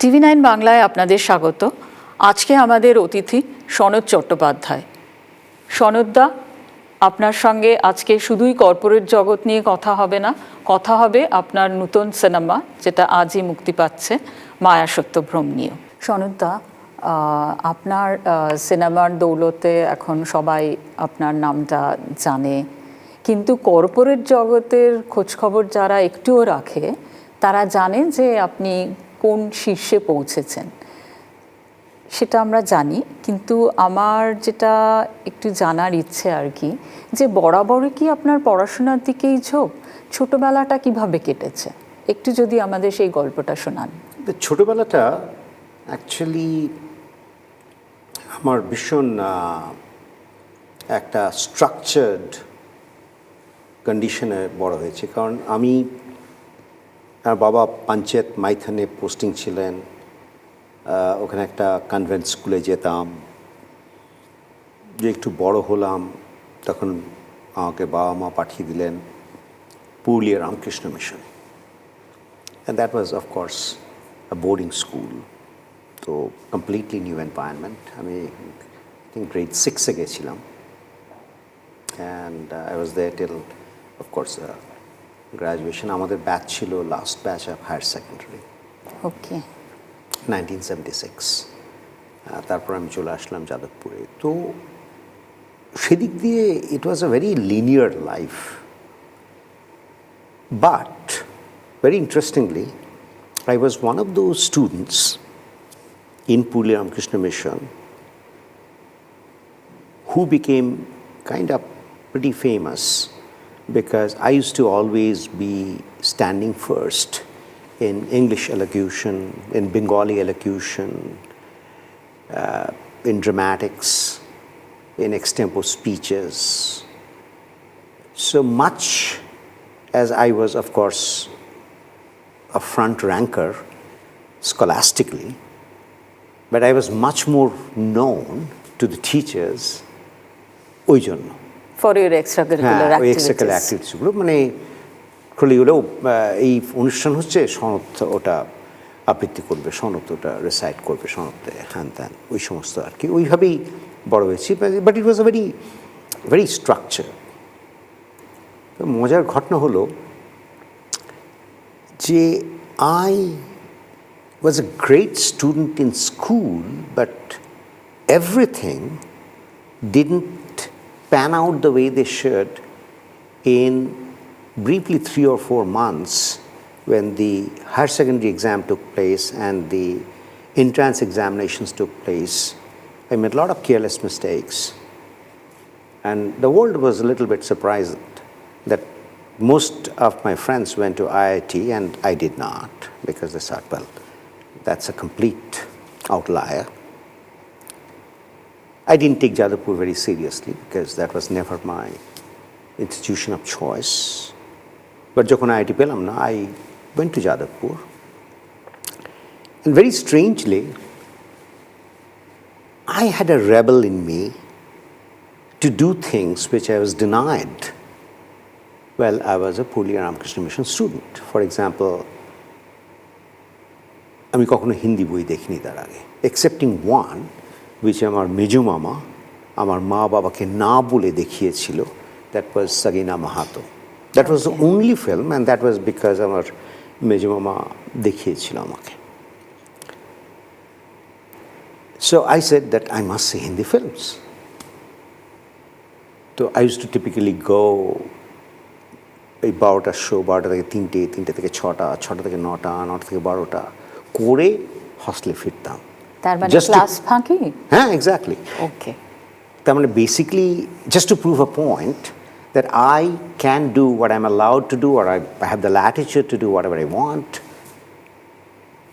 টিভি9 বাংলায় আপনাদের স্বাগত। আজকে আমাদের অতিথি সনৎ চট্টোপাধ্যায়। সনৎদা, আপনার সঙ্গে আজকে শুধুই কর্পোরেট জগৎ নিয়ে কথা হবে না, কথা হবে আপনার নতুন সিনেমা যেটা আজই মুক্তি পাচ্ছে, মায়া সত্যভ্রম নিয়েও। সনৎদা, আপনার সিনেমার দৌলতে এখন সবাই আপনার নামটা জানে, কিন্তু কর্পোরেট জগতের খোঁজখবর যারা একটুও রাখে তারা জানে যে আপনি কোন শীর্ষে পৌঁছেছেন, সেটা আমরা জানি। কিন্তু আমার যেটা একটু জানার ইচ্ছে আর কি, যে বরাবরই কি আপনার পড়াশোনার দিকেই ঝোঁক? ছোটবেলাটা কিভাবে কেটেছে, একটু যদি আমাদের সেই গল্পটা শোনান। ছোটবেলাটা অ্যাকচুয়ালি আমার ভীষণ একটা স্ট্রাকচার্ড কন্ডিশনে বড় হয়েছে, কারণ আমার বাবা পঞ্চায়েত মাইথনে পোস্টিং ছিলেন, ওখানে একটা কনভেন্ট স্কুলে যেতাম। যে একটু বড় হলাম তখন আমাকে বাবা মা পাঠিয়ে দিলেন Purulia Ramakrishna mission, and that was of course a boarding school, so completely new environment. আমি I think grade 6 এ গেছিলাম, and I was there till of course graduation. আমাদের ব্যাচ ছিল last batch of higher secondary, okay, 1976। তারপর আমি চলে আসলাম যাদবপুরে। তো সেদিক দিয়ে it was a very linear life, but very interestingly, I was one of those students in Purulia Ramakrishna Mission who became kind of pretty famous because I used to always be standing first in English elocution, in Bengali elocution, in dramatics, in extempore speeches. So much as I was, of course, a front ranker scholastically, but I was much more known to the teachers ওই জন্য, for your এক্সট্রাকারিকুলার activities গুলো। মানে খুলি হলেও এই অনুষ্ঠান হচ্ছে, সনৎ ওটা আবৃত্তি করবে, সনৎ ওটা রিসাইট করবে, সনৎ হ্যান ত্যান, ওই সমস্ত আর কি। ওইভাবেই বড় হয়েছি, but it was a very very structure. মজার ঘটনা হলো যে I was a great student in school, but everything didn't pan out the way they should in briefly 3 or 4 months when the higher secondary exam took place and the entrance examinations took place. I made a lot of careless mistakes, and the world was a little bit surprised that most of my friends went to IIT and I did not, because they thought, well, that's a complete outlier. I didn't take Jadavpur very seriously because that was never my institution of choice. But যখন IIT পেলাম না, I went to Jadavpur, and very strangely I had a rebel in me to do things which I was denied while I was a Purulia Ramakrishna Mission student. For example, আমি কখনো হিন্দি বই দেখিনি তার আগে, excepting one which আমার মেজো মামা আমার মা বাবাকে না বলে দেখিয়েছিল, that was Sagina Mahato. That was the only film, and that was because আমার মেজো মামা দেখিয়েছিল আমাকে. So I said that I must see Hindi films. So I used to typically go এই 12টার শো, 12টা থেকে 3টে, 3টে থেকে 6টা, 6টা থেকে 9টা, 9টা থেকে 12টা করে হস্টেলে ফিরতাম। তার মানে ক্লাস ফাঁকি? হ্যাঁ, এক্স্যাক্টলি। ওকে। তার মানে basically just to prove a point that I can do what I am allowed to do, আর I have the latitude to do whatever I want.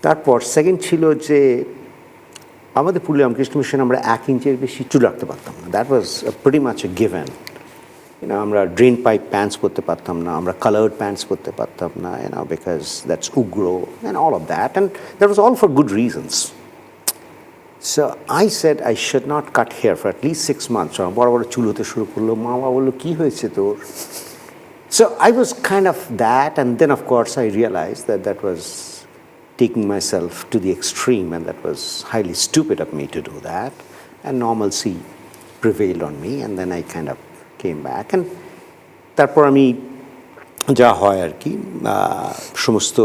তারপর সেকেন্ড ছিল যে আমাদের পুরুলিয়া রামকৃষ্ণ মিশন আমরা 1 ইঞ্চের বেশি চুল রাখতে পারতাম না। That was pretty much a given. আমরা ড্রেন পাইপ প্যান্টস পরতে পারতাম না, আমরা কালার্ড প্যান্টস পরতে পারতাম না, বিকজ দ্যাটস উগ্র and all of that, and that was all for good reasons. So I said I should not cut here for at least 6 months. বড় বড় চুল হতে শুরু করলো। মা বাবা বললো, কী হয়েছে তোর? So I was kind of that, and then of course I realise that that was taking myself to the extreme, and that was highly stupid of me to do that. And normalcy prevailed on me, and then I kind of came back. And তারপর আমি যা হয় আর কি সমস্ত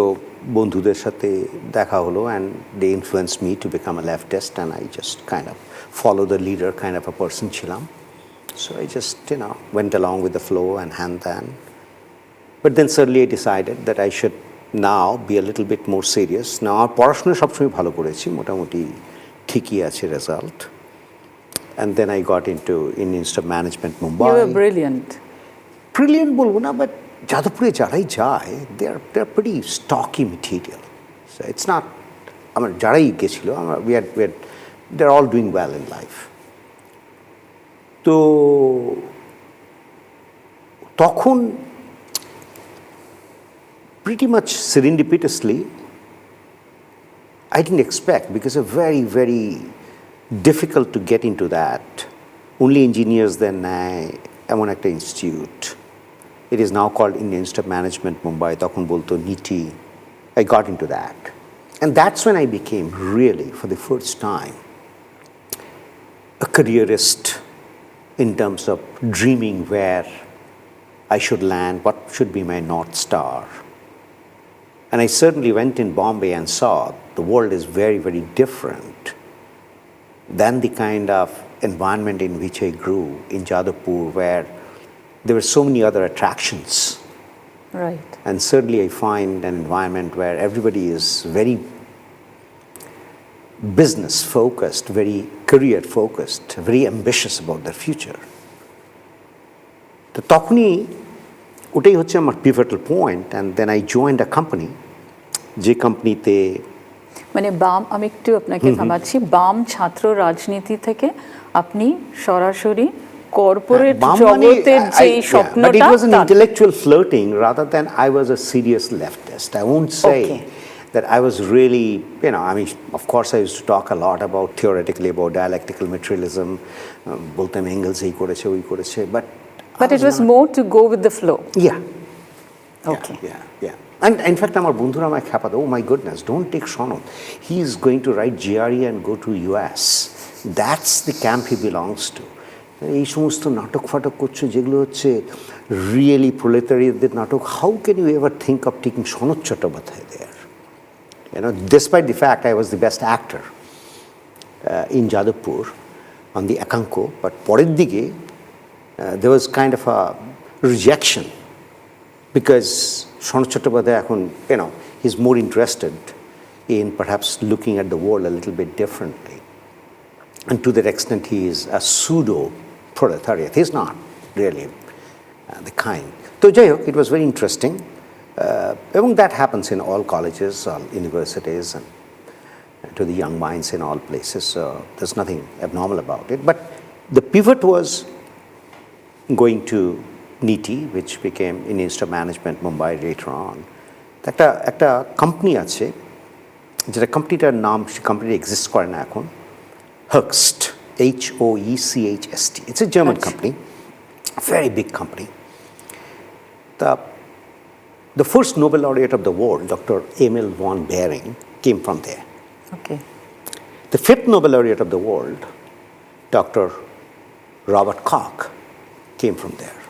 বন্ধুদের সাথে দেখা হলো, and they influenced me to become a leftist, and I just kind of follow the leader kind of a person ছিলাম. So I just, went along with the flow and hand. But then suddenly I decided that I should now be a little bit more serious. Now আমার পড়াশোনা সবসময় ভালো করেছি, মোটামুটি ঠিকই আছে result. And then I got into Indian Institute of Management, Mumbai. You were brilliant. Brilliant বলবো না, but যাদবপুরে যারাই যায়, they are pretty stocky material. So it's not, আমার যারাই গেছিল, we had they're all doing well in life. তো তখন pretty much serendipitously, I didn't expect, because it's very, very difficult to get into that. Only engineers then এমন একটা institute. It is now called Indian Institute of Management, Mumbai. তখন বলতো NITI. I got into that. And that's when I became really, for the first time, a careerist in terms of dreaming where I should land, what should be my North Star. And I certainly went in Bombay and saw the world is very, very different than the kind of environment in which I grew in Jadavpur, where there were so many other attractions. Right. And certainly I find an environment where everybody is very business focused, very career focused, very ambitious about their future. তো তখনই ওটাই হচ্ছে আমার pivotal point, and then I joined a company, যে কোম্পানিতে মানে বাম, আমি একটু আপনাকে থামাচ্ছি, বাম ছাত্র রাজনীতি থেকে আপনি সরাসরি কর্পোরেট জগতের যে স্বপ্নটা, but it was an intellectual flirting rather than I was a serious leftist. I won't say that I was really, I mean, of course I used to talk a lot about theoretically about dialectical materialism, বলতাম Engels এই করেছে ওই করেছে, but it was more to go with the flow. Yeah. Okay. Yeah. And in fact, আমার বন্ধুরা আমায় খাপাতো, oh my goodness, don't take Sanat. He is going to write GRE and go to US. That's the camp he belongs to. এই সমস্ত নাটক ফাটক করছো যেগুলো হচ্ছে really প্রলেতারিয়াতদের নাটক, how can you ever think of taking Sanat Chatterjee there? Despite the fact I was the best actor in Jadavpur on the Akanko, but পরের দিকে there was kind of a rejection, because Sanat Chatterjee এখন, he's more interested in perhaps looking at the world a little bit differently. And to that extent, he is a pseudo-proletariat. He's not really the kind. So, jai hok, it was very interesting. And that happens in all colleges, all universities, and to the young minds in all places. So, there's nothing abnormal about it. But the pivot was going to NITI, which became Indian Institute of Management, Mumbai later on. একটা company আছে, যেটা কোম্পানিটার নাম, সে company exist করে না এখন, Hoechst, Hoechst. It's a German company, very big company. The first Nobel laureate of the world, Dr. Emil von Behring, came from there. Okay. The fifth Nobel laureate of the world, Dr. Robert Koch, came from there.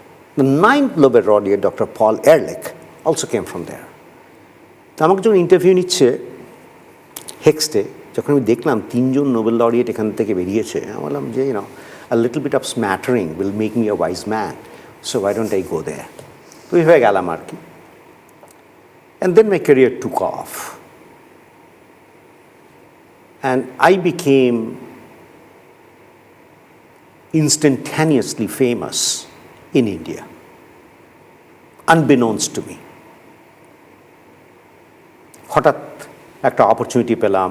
The ninth Nobel laureate, Dr. Paul Ehrlich, also came from there. তো আমাকে যখন interview নিচ্ছে হেক্সটে, যখন আমি দেখলাম তিনজন Nobel laureate এখান থেকে বেরিয়েছে, আমি বললাম যে a little bit of smattering will make me a wise man, so why don't I go there? তো এই হয়ে গেলাম আর কি. And then my career took off. And I became instantaneously famous in India, unbeknownst to me. হঠাৎ একটা opportunity পেলাম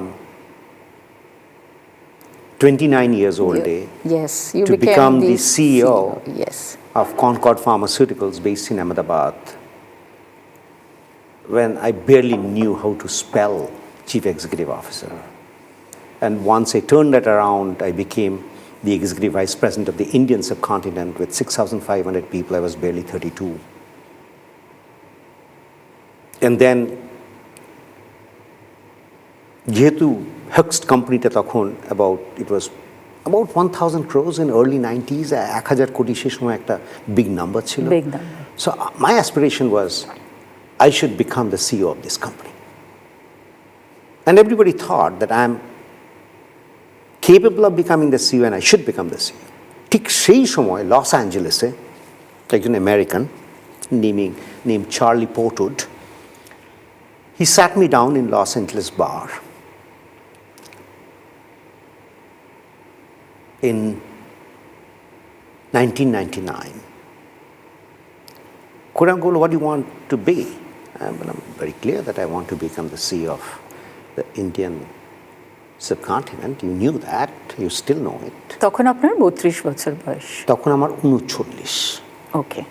29 years old day, yes, you to become the CEO yes, of Concord Pharmaceuticals based in Ahmedabad, when I barely knew how to spell Chief Executive Officer. And once I turned that around, I became the Executive Vice President of the Indian subcontinent with 6,500 people. I was barely 32. And then যেহেতু হেক্সট কোম্পানিটা তখন it was about 1,000 crores in early 90s, 1,000 কোটি সে সময় একটা big number ছিল। Big number. So my aspiration was I should become the CEO of this company. And everybody thought that I'm capable of becoming the CEO and I should become the CEO. ঠিক সেই সময় loss অ্যাঞ্জেলেসে একজন American named Charlie Portwood, he sat me down in Los Angeles bar in 1999. Kurangul, what do you want to be? I'm very clear that I want to become the CEO of the Indian subcontinent. You knew that, you still know it. তখন আপনার 32 বছর বয়স। তখন আমার 39। Okay,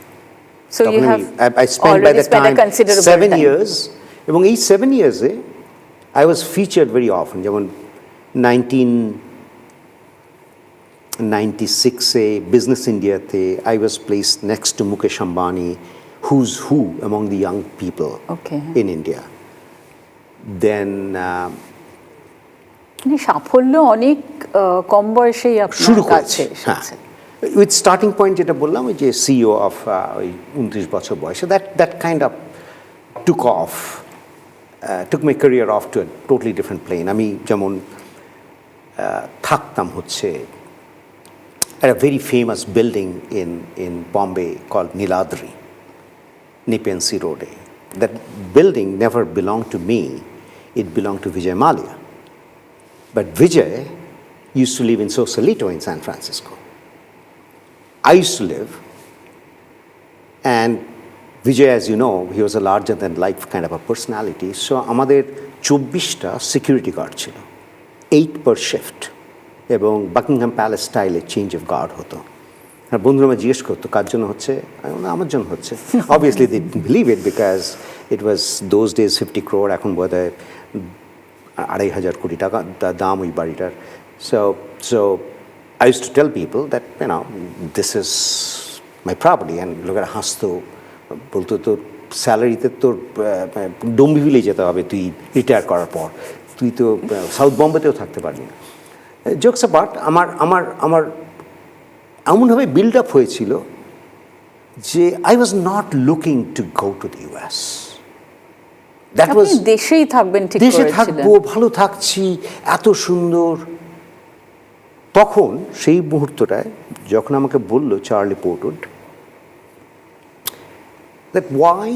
so you have I spent by the time 7 time. years, এবং এই 7 years-এ I was featured very often, যেমন 1996-এ Business India-তে I was placed next to Mukesh Ambani, who's who among the young people in India. Then সাফল্য অনেক কম বয়সেই শুরু আপনার কাছে হ্যাঁ এসেছে। উইথ স্টার্টিং পয়েন্ট যেটা বললাম ওই যে সিইও অফ ওই 29 বছর বয়সে that kind of took my career off to a totally different plane. আমি যেমন থাকতাম হচ্ছে at a very famous building in Bombay called Niladri, Nepean Sea Road. That building never belonged to me, it belonged to Vijay Mallya. But Vijay used to live in Sausalito in San Francisco. I used to live, and Vijay, as you know, he was a larger than life kind of a personality. So আমাদের 24টা security guard ছিল, 8 per shift, এবং Buckingham palace স্টাইলে change of guard হতো। আর বন্ধুরা আমায় জিজ্ঞেস করতো কার জন্য হচ্ছে, আমার জন্য হচ্ছে। Obviously they didn't believe it because it was those days 50 crore, এখন বোধহয় 2,500 কোটি টাকা দাম ওই বাড়িটার। So I used to tell people that, you know, this is my property, and লোকেরা হাসতো, বলতো তোর স্যালারিতে তোর ডোম্বিভিলে যেতে হবে তুই রিটায়ার করার পর, তুই তো সাউথ বম্বেতেও থাকতে পারবি না। জোকস অ্যাপার্ট, আমার এমনভাবে বিল্ড আপ হয়েছিল যে I was not looking to go to the US. That was দেশেই থাকবেন, ঠিক দেশে থাকবো, ভালো থাকছি, এত সুন্দর। তখন সেই মুহূর্তটায় যখন আমাকে বলল Charlie পোর্টউড that why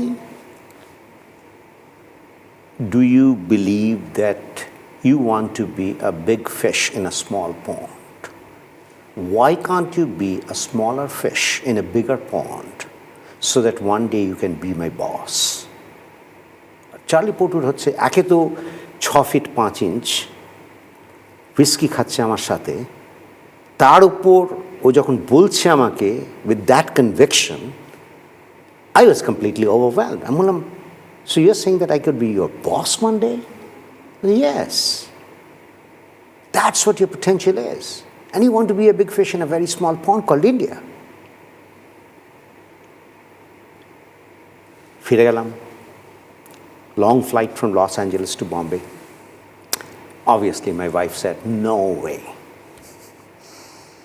do you believe that you want to be a big fish in a small pond? Why can't you be a smaller fish in a bigger pond so that one day you can be my boss? Charlie Portwood হচ্ছে একে তো 6 feet 5 inch, whisky খাচ্ছে আমার সাথে, তার উপর ও যখন বলছে আমাকে with that conviction, I was completely overwhelmed. I'm like, so you're saying that I could be your boss one day? Yes. That's what your potential is. And you want to be a big fish in a very small pond called India. ফিরে গেলাম, long flight from Los Angeles to Bombay. Obviously, my wife said, no way.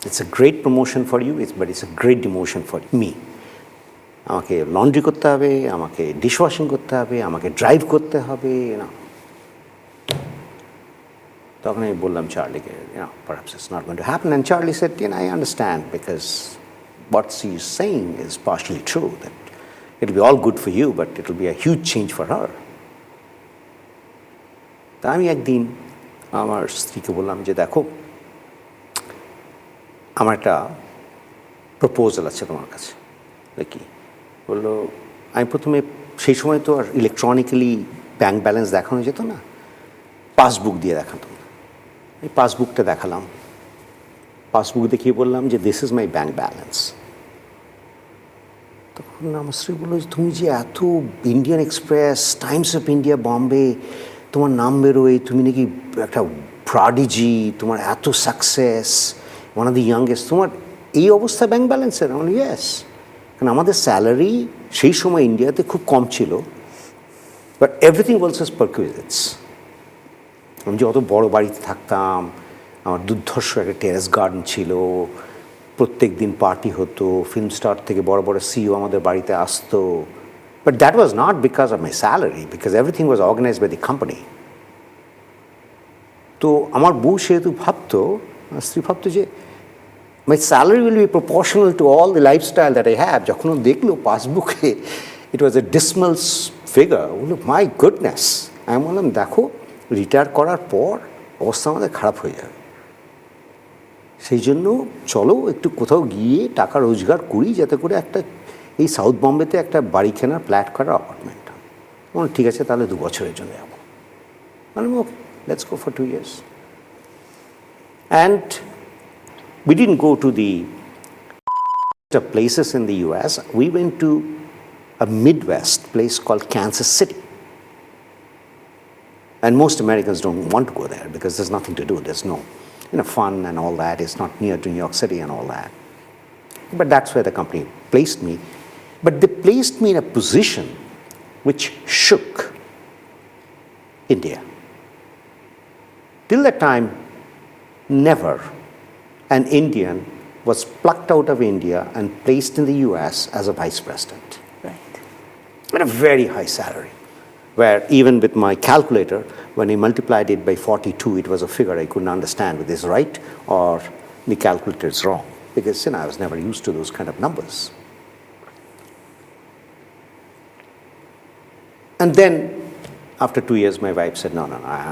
It's a great promotion for you, but it's a great demotion for me. আমাকে laundry করতে হবে, আমাকে dishwashing করতে হবে, আমাকে drive করতে হবে, না। তখন আমি বললাম চার্লিকে, perhaps it's not going to happen. And Charlie said, I understand, because what she's saying is partially true, that it'll be all good for you, but it'll be a huge change for her. তা আমি একদিন আমার স্ত্রীকে বললাম যে দেখো, আমার একটা প্রপোজাল আছে তোমার কাছে। দেখি, বললো, আমি প্রথমে সেই সময় তো আর ইলেকট্রনিক্যালি ব্যাঙ্ক ব্যালেন্স দেখানো যেত না, পাসবুক দিয়ে দেখাতাম। এই পাসবুকটা দেখালাম, পাসবুক দেখিয়ে বললাম যে this is my bank balance. তখন আমার স্ত্রী বললো, তুমি যে এত Indian express, Times of India, Bombay তোমার নাম বেরোয়, তুমি নাকি একটা প্রডিজি, তোমার এত success, one of the youngest, তোমার এই অবস্থা ব্যাঙ্ক ব্যালেন্সের? আমার ইয়েস। কারণ আমাদের স্যালারি সেই সময় ইন্ডিয়াতে খুব কম ছিল, বাট এভরিথিং অলসো ইজ পারকুইজিটস। আমি যত বড় বাড়িতে থাকতাম, আমার দুর্ধর্ষ একটা টেরেস গার্ডেন ছিল, প্রত্যেক দিন পার্টি হতো, ফিল্ম স্টার থেকে বড় বড় সিইও আমাদের বাড়িতে আসতো। But that was not because of my salary, because everything was organised by the company. তো আমার বউ সেহেতু ভাবতো, স্ত্রী ভাবতো যে my salary will be proportional to all the lifestyle that I have. যখন ও দেখলো পাসবুকে ইট ওয়াজ এ ডিসমাল ফিগার, বললো মাই গুডনেস। আমি বললাম দেখো, রিটায়ার করার পর অবস্থা আমাদের খারাপ হয়ে যাবে, সেই জন্য চলো একটু কোথাও গিয়ে টাকা রোজগার করি, যাতে করে একটা এই সাউথ বম্বেতে একটা বাড়ি কেনার ফ্ল্যাট করার অ্যাপার্টমেন্ট। ঠিক আছে, তাহলে 2 বছরের জন্য যাবো। মানে okay, let's go for 2 years. And we didn't go to the places in the US. We went to a Midwest place called Kansas City. And most Americans don't want to go there because there's nothing to do. There's no fun and all that. It's not near to New York City and all that. But that's where the company placed me. But they placed me in a position which shook India. Till that time, never an Indian was plucked out of India and placed in the US as a vice president. Right. At a very high salary, where even with my calculator, when I multiplied it by 42, it was a figure I couldn't understand whether it's right or the calculator is wrong, because I was never used to those kind of numbers. And then, after 2 years, my wife said, no,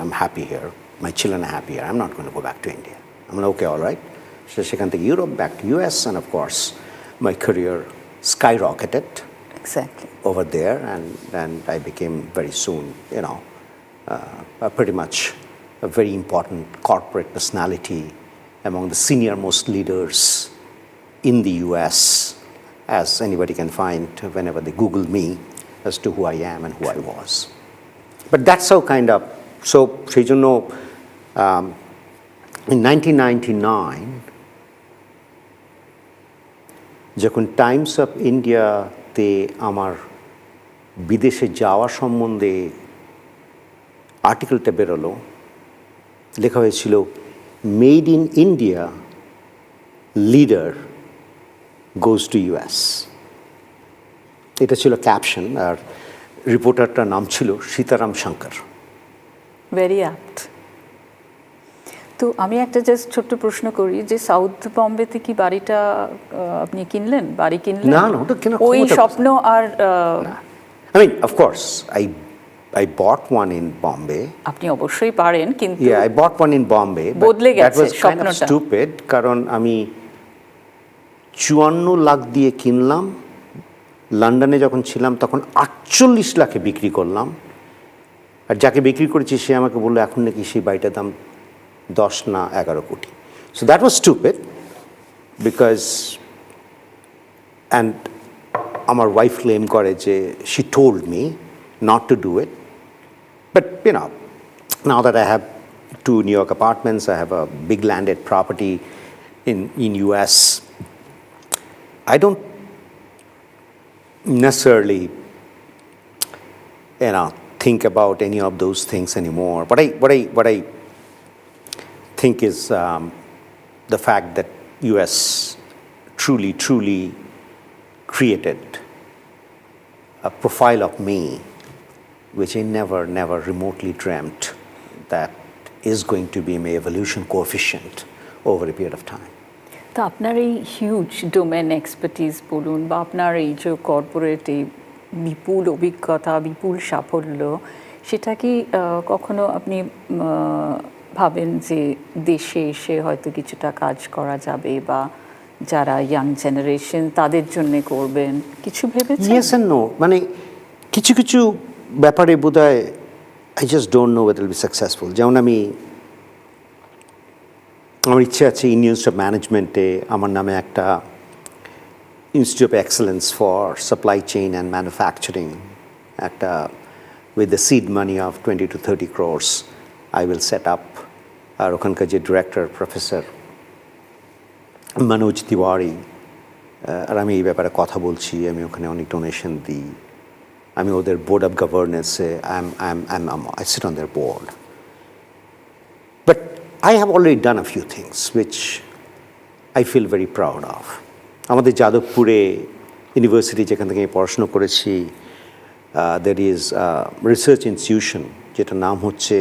I'm happy here. My children are happy here. I'm not going to go back to India. I'm like, okay, all right. So সেখান থেকে Europe, back to US, and of course, my career skyrocketed. Exactly. Over there, and I became very soon, pretty much a very important corporate personality among the senior most leaders in the US, as anybody can find whenever they Google me as to who I am and who I was. But that's how so সেই জন্য in 1999, যখন Times of ইন্ডিয়াতে আমার বিদেশে যাওয়া সম্বন্ধে আর্টিকেলটা বেরোলো, লেখা হয়েছিল made in India leader goes to US. এটা ছিল ক্যাপশন, আর রিপোর্টারটার নাম ছিল সীতারাম শঙ্কর। Very apt. তো আমি একটা জাস্ট ছোট্ট প্রশ্ন করি, যে সাউথ বম্বেতে কি বাড়িটা আপনি কিনলেন? বাড়ি কিনলেন? না, ওটা কেনার ওই স্বপ্ন আর I mean, of course, I bought one in Bombay. আপনি অবশ্যই পারেন, কিন্তু Yeah, I bought one in Bombay. বদলে গেছে that was kind of স্বপ্নটা। stupid, কারণ আমি 54 লাখ দিয়ে কিনলাম, লন্ডনে যখন ছিলাম তখন 48 লাখে বিক্রি করলাম, আর যাকে বিক্রি করেছি সে আমাকে বললো এখন নাকি সেই বাড়িটার দাম 10 না 11 কোটি। So that was stupid, because and আমার ওয়াইফ ক্লেম করে যে she told me not to do it. But now that I have 2 New York apartments, I have a big landed property in US, I don't necessarily think about any of those things anymore. What I think is the fact that US truly created a profile of me which I never remotely dreamt that is going to be my evolution coefficient over a period of time. তা আপনার এই huge domain expertise বলুন, বা আপনার এই যে কর্পোরেটে বিপুল অভিজ্ঞতা, বিপুল সাফল্য, সেটা কি কখনো আপনি ভাবেন যে দেশে এসে হয়তো কিছুটা কাজ করা যাবে, বা যারা ইয়াং জেনারেশন তাদের জন্য করবেন, কিছু ভেবেছেন? Yes and no. মানে কিছু ব্যাপারে বোধহয় I just don't know whether it will be successful. যেমন আমার ইচ্ছে আছে ইন্ডিয়ান ইনস্টিটিউট অফ ম্যানেজমেন্টে আমার নামে একটা institute of excellence for supply chain and manufacturing, একটা with the seed money of 20 to 30 crores I will set up. আর ওখানকার যে ডিরেক্টর প্রফেসর মনোজ তিওয়ারি, আর আমি এই ব্যাপারে কথা বলছি, আমি ওখানে অনেক ডোনেশন দিই, আমি ওদের বোর্ড অফ গভর্নেন্সে I sit on their board. But I have already done a few things which I feel very proud of. আমাদের যাদবপুরে ইউনিভার্সিটি যেখান থেকে আমি পড়াশোনা করেছি, there is a research institution যেটার নাম হচ্ছে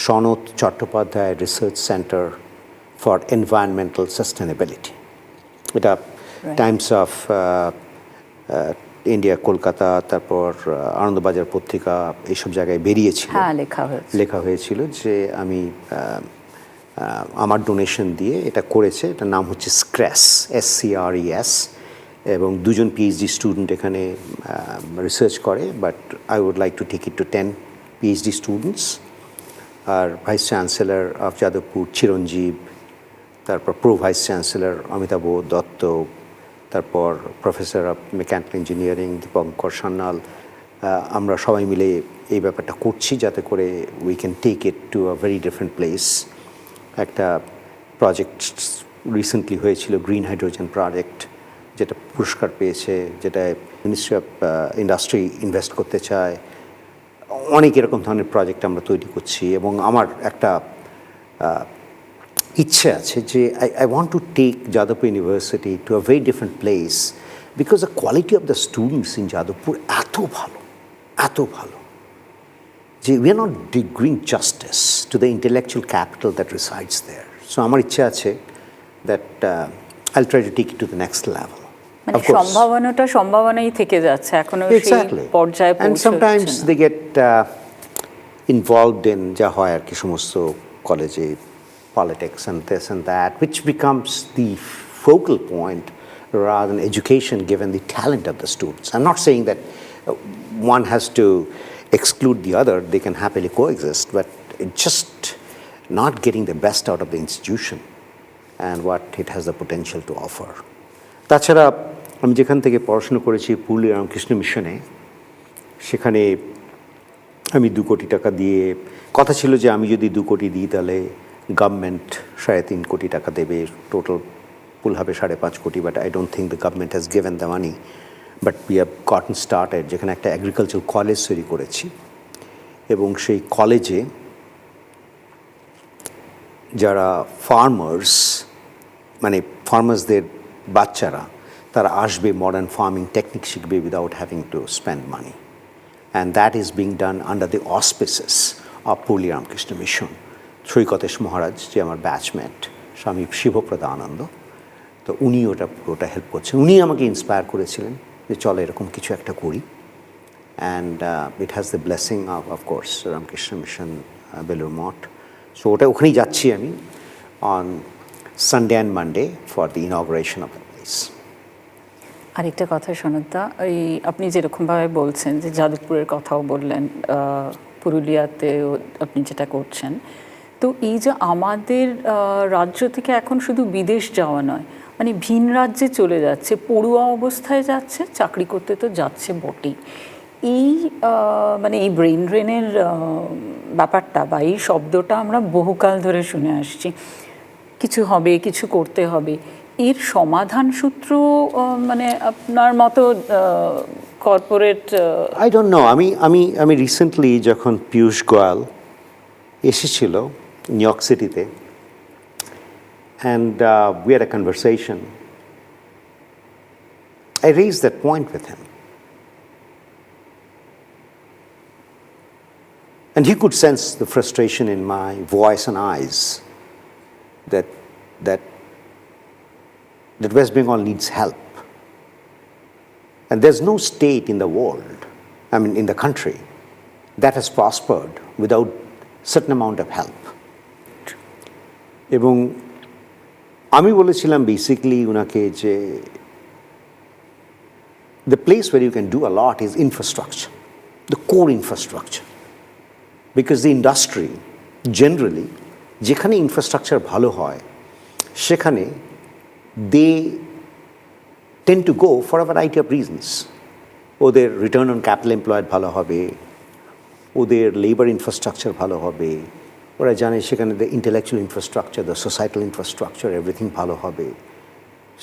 সনত Chattopadhyay research centre for environmental sustainability. এটা টাইমস অফ ইন্ডিয়া, কলকাতা, তারপর আনন্দবাজার পত্রিকা, এইসব জায়গায় বেরিয়েছিল, লেখা হয়েছিল যে আমি আমার ডোনেশন দিয়ে এটা করেছে। এটার নাম হচ্ছে স্ক্রেস, SCRES, এবং দুজন PhD স্টুডেন্ট এখানে রিসার্চ করে, but I would like to take it to 10 PhD students. আর vice chancellor of Jadavpur Chiranjib, তারপর pro vice chancellor Amitabha Dutta, তারপর professor of mechanical engineering Dipankar Sanyal, আমরা সবাই মিলে এই ব্যাপারটা করছি যাতে করে we can take it to a very different place. একটা প্রজেক্ট রিসেন্টলি হয়েছিল, গ্রিন হাইড্রোজেন প্রজেক্ট, যেটা পুরস্কার পেয়েছে, যেটা মিনিস্ট্রি অফ ইন্ডাস্ট্রি ইনভেস্ট করতে চায়। অনেক এরকম ধরনের প্রজেক্ট আমরা তৈরি করছি, এবং আমার একটা ইচ্ছে আছে যে I want to take Jadavpur University to a very different place, because the quality of the students in Jadavpur এত ভালো যে we are not doing justice to the intellectual capital that resides there. So আমার ইচ্ছে আছে that I'll try to take it to the next level. মানে সম্ভাবনাটা সম্ভাবনাই থেকে যাচ্ছে, এখনো সেই পর্যায়ে পৌঁছাচ্ছে না। And sometimes they get involved in যা হয় আর কি সমস্ত কলেজে, politics and this and that, which becomes the focal point rather than education given the talent of the students. I'm not saying that one has to exclude the other, they can happily coexist, but just not getting the best out of the institution and what it has the potential to offer. তাছাড়া আমি যেখান থেকে পড়াশোনা করেছি পুরুলিয়া রামকৃষ্ণ মিশনে, সেখানে আমি 2 কোটি টাকা দিয়ে, কথা ছিল যে আমি যদি 2 কোটি দিই তাহলে গভর্নমেন্ট 3.5 কোটি টাকা দেবে, টোটাল পুল হবে 5.5 কোটি, but I don't think the government has given the money, but we have gotten started, যেখানে একটা এগ্রিকালচার কলেজ তৈরি করেছি। এবং সেই কলেজে যারা ফার্মার্স, মানে ফার্মার্সদের বাচ্চারা, তারা আসবে, মডার্ন ফার্মিং টেকনিক শিখবে without having to spend money, and that is being done under the auspices of Purulia Ramakrishna Mission. Saikatesh Maharaj, যে আমার ব্যাচমেট, স্বামী শিবপ্রদা আনন্দ, তো উনি ওটা হেল্প করছেন। উনি আমাকে ইন্সপায়ার করেছিলেন যে চলো এরকম কিছু একটা করি, and it has the blessing of course Ramakrishna mission Belur Math. So ওখানেই যাচ্ছি আমি on Sunday and Monday for the ইনগ্রেশন of the place. আরেকটা কথা সনতদা, ওই আপনি যেরকমভাবে বলছেন যে যাদবপুরের কথাও বললেন, পুরুলিয়াতেও আপনি যেটা করছেন, তো এই যে আমাদের রাজ্য থেকে এখন শুধু বিদেশ যাওয়া নয়, মানে ভিন রাজ্যে চলে যাচ্ছে, পড়ুয়া অবস্থায় যাচ্ছে, চাকরি করতে তো যাচ্ছে বটেই। এই মানে এই ব্রেন ড্রেনের ব্যাপারটা বা এই শব্দটা আমরা বহুকাল ধরে শুনে আসছি, কিছু হবে, কিছু করতে হবে। এর সমাধান সূত্র মানে আপনার মতো কর্পোরেট, আই ডোন্ট নো। আমি রিসেন্টলি যখন পীয়ূষ গোয়াল এসেছিল নিউ ইয়র্ক সিটিতে, and we had a conversation, I raised that point with him, and he could sense the frustration in my voice and eyes that West Bengal needs help, and there's no state in the world, I mean in the country, that has prospered without certain amount of help. এবং আমি বলেছিলাম basically উনাকে যে the place where you can do a lot is infrastructure, the core infrastructure, because the industry generally যেখানে infrastructure ভালো হয় সেখানে they tend to go for a variety of reasons. ওদের রিটার্ন অন ক্যাপিটাল এমপ্লয়েড ভালো হবে, ওদের labour infrastructure ভালো হবে, ওরা জানে সেখানে the intellectual infrastructure, the societal infrastructure, everything ভালো হবে।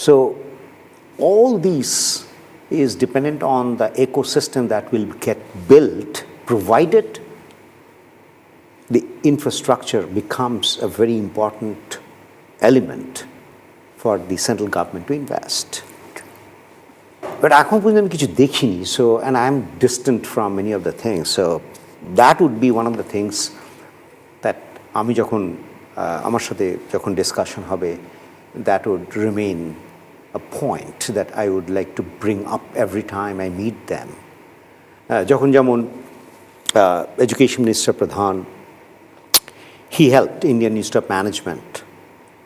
So all these is dependent on the ecosystem that will get built, provided the infrastructure becomes a very important element for the central government to invest. But এখন পর্যন্ত আমি কিছু দেখিনি, so and I'm distant from many of the things, so that would be one of the things that আমি যখন আমার সাথে যখন ডিসকাশন হবে, that would remain a point that I would like to bring up every time I meet them. যখন যেমন Education Minister Pradhan, he helped Indian Institute of Management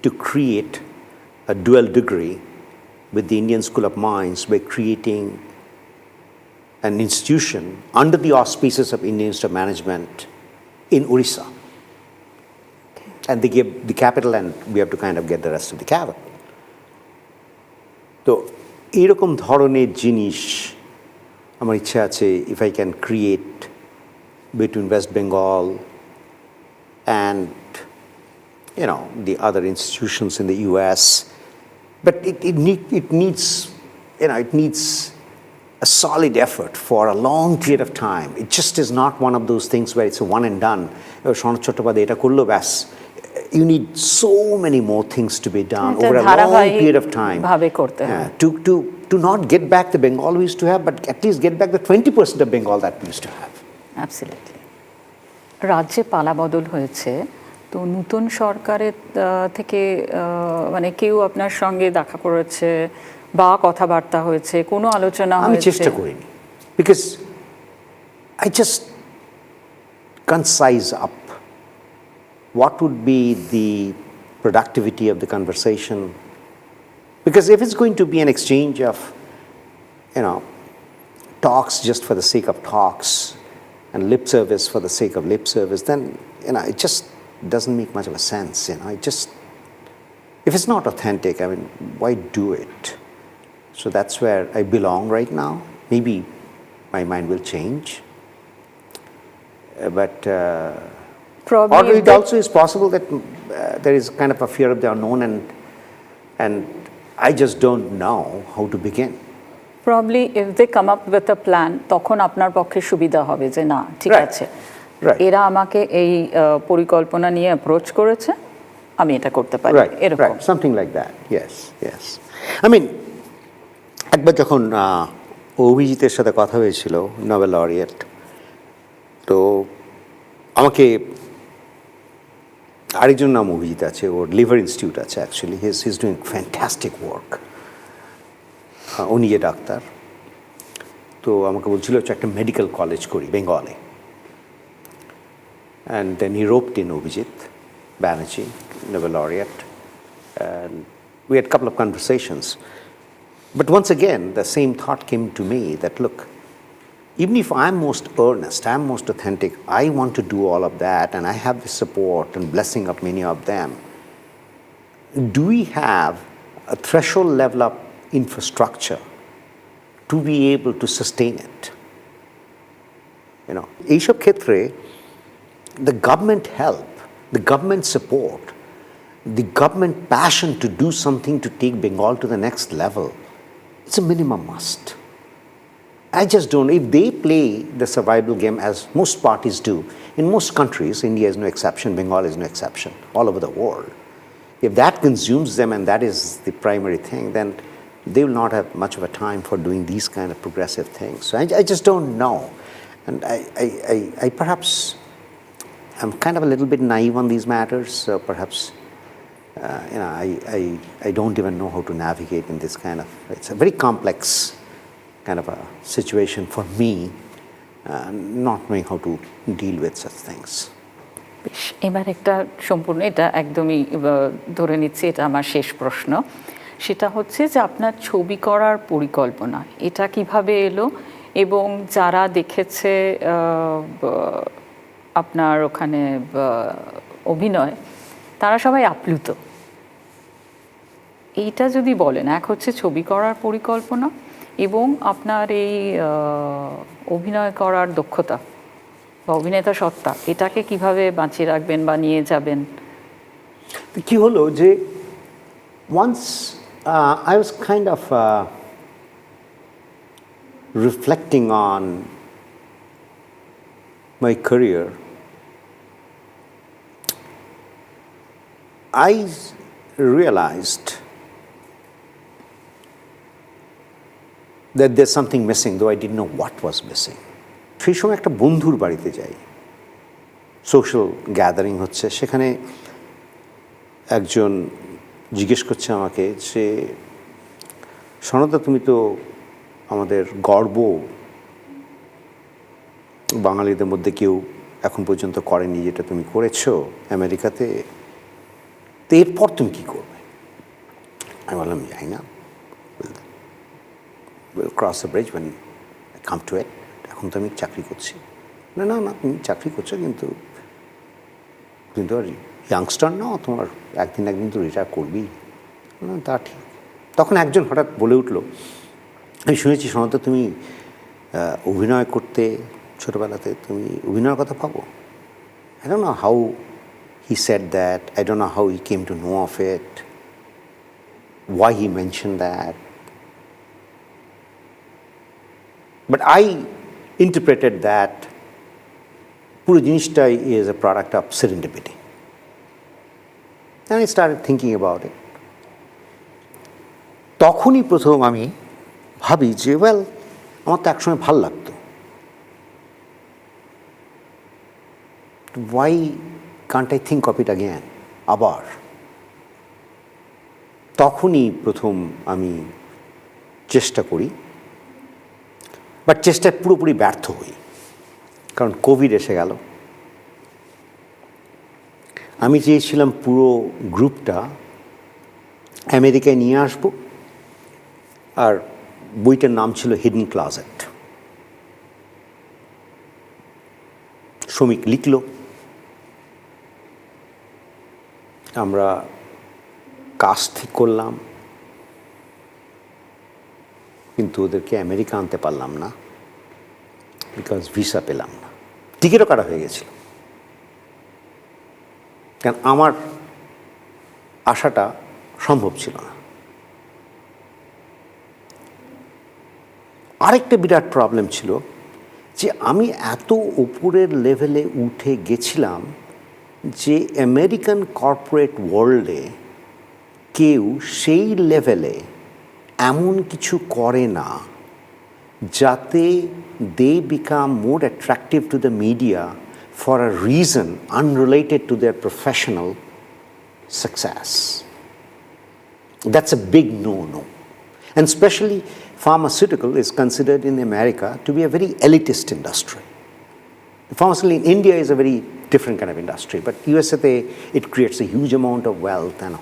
to create a dual degree with the Indian School of Mines by creating an institution under the auspices of Indian Institute of Management in Orissa. And they gave the capital, and we have to kind of get the rest of the capital. তো এইরকম ধরনের জিনিস আমার ইচ্ছা আছে, if I can create between West Bengal and the other institutions in the US. But it needs a solid effort for a long period of time. It just is not one of those things where it's a one and done. Sanat Chatterjee এটা করলো ব্যাস. You need so many more things to be done over a long period of time. To not get back the Bengal we used to have, but at least get back the 20% of Bengal that we used to have. Absolutely. রাজ্যে পালাবদল হয়েছে, তো নতুন সরকারের থেকে মানে কেউ আপনার সঙ্গে দেখা করেছে বা কথাবার্তা হয়েছে, কোনো আলোচনা হয়েছে? আমি চেষ্টা করিনি, because I just can't size up what would be the productivity of the conversation, because if it's going to be an exchange of talks just for the sake of talks and lip service for the sake of lip service, then it just doesn't make much of a sense. It just, if it's not authentic, I mean, why do it? So that's where I belong right now. Maybe my mind will change, but or it also is possible that there is kind of a fear of the unknown, and I just don't know how to begin. Probably if they come up with a plan, তখন আপনার পক্ষে সুবিধা হবে যে না ঠিক আছে, এরা আমাকে এই পরিকল্পনা নিয়ে অ্যাপ্রোচ করেছে, আমি এটা করতে পারি, এরকম something like that. Yes. I mean, একবার যখন অভিজিতের সাথে কথা হয়েছিল, নোবেল লরিয়েট, তো আমাকে আরেকজন নাম অভিজিৎ আছে, ওর লিভার ইনস্টিটিউট আছে actually, he is doing fantastic work, ও নিজে ডাক্তার, তো আমাকে বলছিল একটা মেডিকেল কলেজ করি বেঙ্গলে, and then he roped in Abhijit Banerjee, Nobel laureate, and we had a couple of conversations. But once again, the same thought came to me that, look, even if I'm most earnest, I'm most authentic, I want to do all of that, and I have the support and blessing of many of them. Do we have a threshold level of infrastructure to be able to sustain it? এইসব ক্ষেত্রে the government help, the government support, the government passion to do something to take Bengal to the next level, it's a minimum must. I just don't, if they play the survival game as most parties do, in most countries, India is no exception, Bengal is no exception, all over the world. If that consumes them and that is the primary thing, then they will not have much of a time for doing these kind of progressive things. So I just don't know. And I perhaps, I'm kind of a little bit naive on these matters, so perhaps I don't even know how to navigate in this kind of, it's a very complex kind of a situation for me, not knowing how to deal with such things. এবার একটা সম্পূর্ণ, এটা একদমই ধরে নিচ্ছি এটা আমার শেষ প্রশ্ন, সেটা হচ্ছে যে আপনার ছবি করার পরিকল্পনা এটা কিভাবে এলো, এবং যারা দেখেছে আপনার ওখানে অভিনয় তারা সবাই আপ্লুত, এইটা যদি বলেন, এক হচ্ছে ছবি করার পরিকল্পনা এবং আপনার এই অভিনয় করার দক্ষতা বা অভিনেতা সত্তা, এটাকে কিভাবে বাঁচিয়ে রাখবেন বা নিয়ে যাবেন? কি হলো যে once I was kind of reflecting on my career I realized that there's something missing, though I didn't know what was missing. সেই সময় একটা বন্ধুর বাড়িতে যাই, সোশ্যাল গ্যাদারিং হচ্ছে, সেখানে একজন জিজ্ঞেস করছে আমাকে যে সনদা, তুমি তো আমাদের গর্ব, বাঙালিদের মধ্যে কেউ এখন পর্যন্ত করেনি যেটা তুমি করেছো আমেরিকাতে, তো এরপর তুমি কী করবে? আমি বললাম, জানি না, will cross the bridge when I come to it. এখন তো আমি চাকরি করছি। না না না, তুমি চাকরি করছো, কিন্তু তুমি তো আর ইয়াংস্টার নাও, তোমার একদিন তো রিটায়ার করবি। না, তা ঠিক। তখন একজন হঠাৎ বলে উঠল, আমি শুনেছি সনদা তুমি অভিনয় করতে ছোটোবেলাতে, তুমি অভিনয়ের কথা ভাবো। I don't know how he said that. I don't know how he came to know of it, why he mentioned that. But I interpreted that পুরো জিনিসটাই is a product of serendipity. And I started thinking about it. তখনই প্রথম আমি ভাবি যে well, আমার তো একসময় ভাল লাগতো, why can't I think of it again? আবার তখনই প্রথম আমি চেষ্টা করি, বাট চেষ্টায় পুরোপুরি ব্যর্থ হই, কারণ কোভিড এসে গেল। আমি চেয়েছিলাম পুরো গ্রুপটা আমেরিকায় নিয়ে আসবো, আর বইটার নাম ছিল হিডেন ক্লোজেট। শ্রমিক লিখল, আমরা কাজ ঠিক করলাম, কিন্তু ওদেরকে আমেরিকা আনতে পারলাম না, বিকজ ভিসা পেলাম না। টিকিটও কাটা হয়ে গেছিল, কারণ আমার আসাটা সম্ভব ছিল না। আরেকটা বিরাট প্রবলেম ছিল যে আমি এত উপরের লেভেলে উঠে গেছিলাম যে আমেরিকান কর্পোরেট ওয়ার্ল্ডে কেউ সেই লেভেলে এমন কিছু করে না যাতে they become more attractive to the media for a reason unrelated to their professional success. That's a big no-no. And especially pharmaceutical is considered in America to be a very elitist industry. Pharmaceutical in India is a very different kind of industry, but USA, it creates a huge amount of wealth and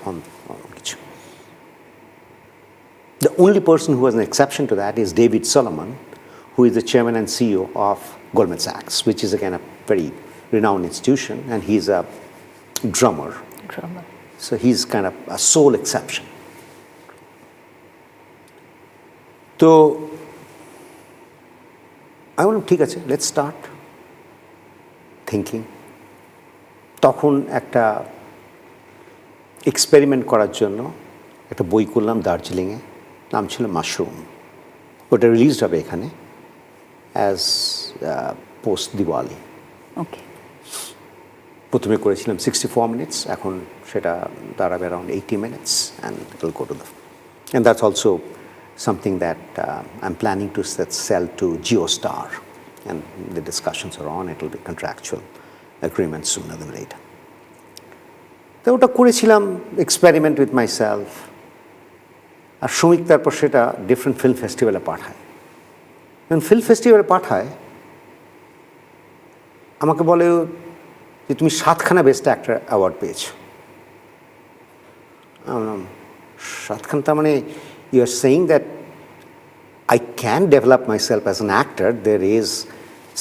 the only person who has an exception to that is David Solomon, who is the chairman and CEO of Goldman Sachs, which is again a very renowned institution, and he's a drummer. So he's kind of a sole exception. So I want to ঠিক আছে, let's start thinking. তখন একটা experiment করার জন্য একটা বই করলাম দার্জিলিংয়ে, নাম ছিল মাশরুম। ওটা রিলিজড হবে এখানে অ্যাজ পোস্ট দিওয়ালি। ওকে, প্রথমে করেছিলাম 64 মিনিটস, এখন সেটা দাঁড়াবে around 80 minutes, and it will go to the, and that's also something that I'm planning to sell to GeoStar, and the discussions are on. It will be contractual agreements sooner than later. তো ওটা করেছিলাম experiment with my self, আর শ্রমিক তারপর সেটা different film ফেস্টিভ্যালে পাঠায়। যখন film ফেস্টিভ্যালে পাঠায় আমাকে বলে যে তুমি 7খানা বেস্ট অ্যাক্টর অ্যাওয়ার্ড পেয়েছো। 7খানা, তার মানে you are saying that I can develop myself as an actor, there is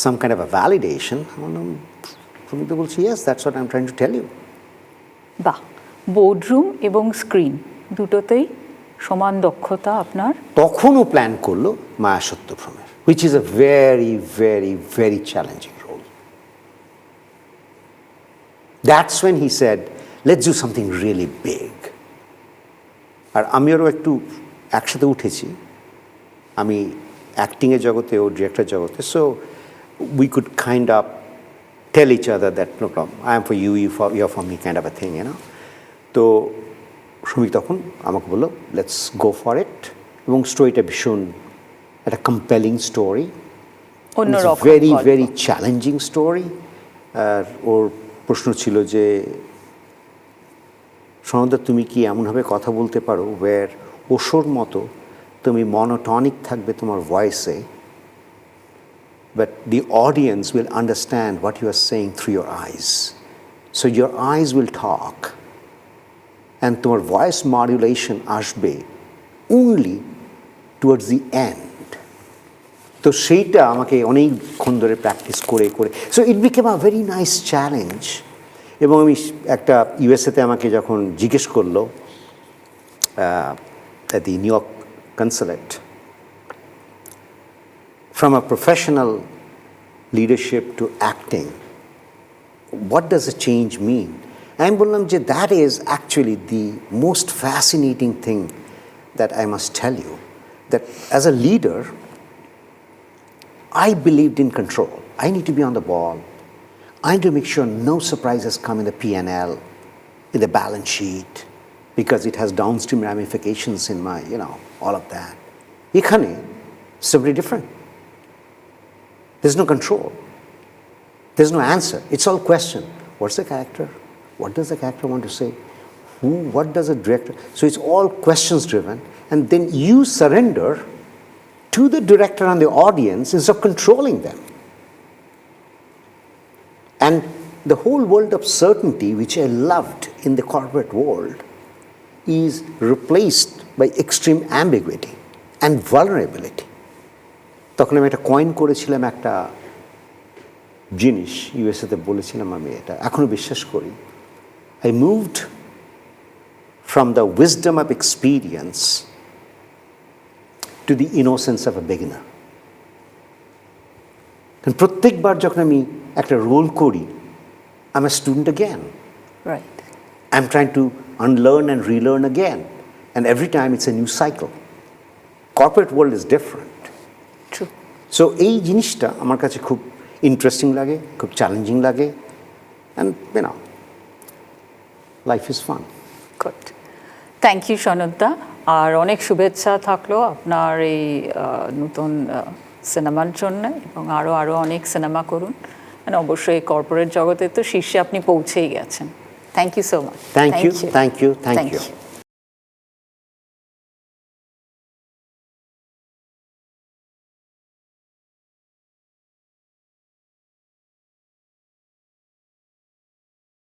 some kind of a validation. Sumita বলছি, yes, that's what I'm trying to tell you. বাহ, বোর্ডরুম এবং screen দুটোতেই সমান দক্ষতা আপনার। তখনও প্ল্যান করলো মায়া সত্যভ্রমের, which is a very, very, very challenging role. That's when he said, let's do something really big. আর আমি আরও একটু একসাথে উঠেছি, আমি অ্যাক্টিংয়ের জগতে, ও ডিরেক্টর জগতে, so we could kind of tell each other that no problem, I am for you, you are for me, kind of a thing, you know. তো সুমিক তখন আমাকে বললো লেটস গো ফর ইট, এবং স্টোরিটা ভীষণ একটা compelling story, very very challenging story. আর ওর প্রশ্ন ছিল যে সনদা তুমি কি এমনভাবে কথা বলতে পারো ওয়ার ওশোর মতো তুমি মনোটনিক থাকবে তোমার ভয়েসে, but the audience will understand what you are saying through your eyes. So your eyes will talk, and তোমার voice modulation আসবে only towards the end. তো সেইটা আমাকে অনেকক্ষণ ধরে প্র্যাকটিস করে করে, so it became a very nice challenge. এবং আমি একটা ইউএসএতে আমাকে যখন জিজ্ঞেস করলো at the New York consulate, from a professional leadership to acting, what does a change mean? আমি বললাম যে that is actually the most fascinating thing that I must tell you, that as a leader, I believed in control. I need to be on the ball. I need to make sure no surprises come in the P&L, in the balance sheet, because it has downstream ramifications in my, all of that. এখানে it's very different. There's no control. There's no answer. It's all question. What's the character? What does the character want to say? Who? What does the director? So it's all questions driven, and then you surrender to the director and the audience instead of controlling them. And the whole world of certainty, which I loved in the corporate world, is replaced by extreme ambiguity and vulnerability. তখন আমি একটা coin করেছিলাম, একটা জিনিস ইউএসএতে বলেছিলাম, আমি এটা এখনো বিশ্বাস করি। I moved from the wisdom of experience to the innocence of a beginner. কারণ প্রত্যেকবার যখন আমি একটা রোল করি, I'm a student again. Right. I'm trying to unlearn and relearn again. And every time it's a new cycle. Corporate world is different. True. So এই জিনিসটা আমার কাছে খুব ইন্টারেস্টিং লাগে, খুব চ্যালেঞ্জিং লাগে, and life is fun. Good. Thank you, সনদদা। আর অনেক শুভেচ্ছা থাকলো আপনার এই নতুন সিনেমার জন্য, এবং আরও অনেক সিনেমা করুন। মানে অবশ্যই কর্পোরেট জগতে তো শীর্ষে আপনি পৌঁছেই গেছেন। Thank you so much. Thank you.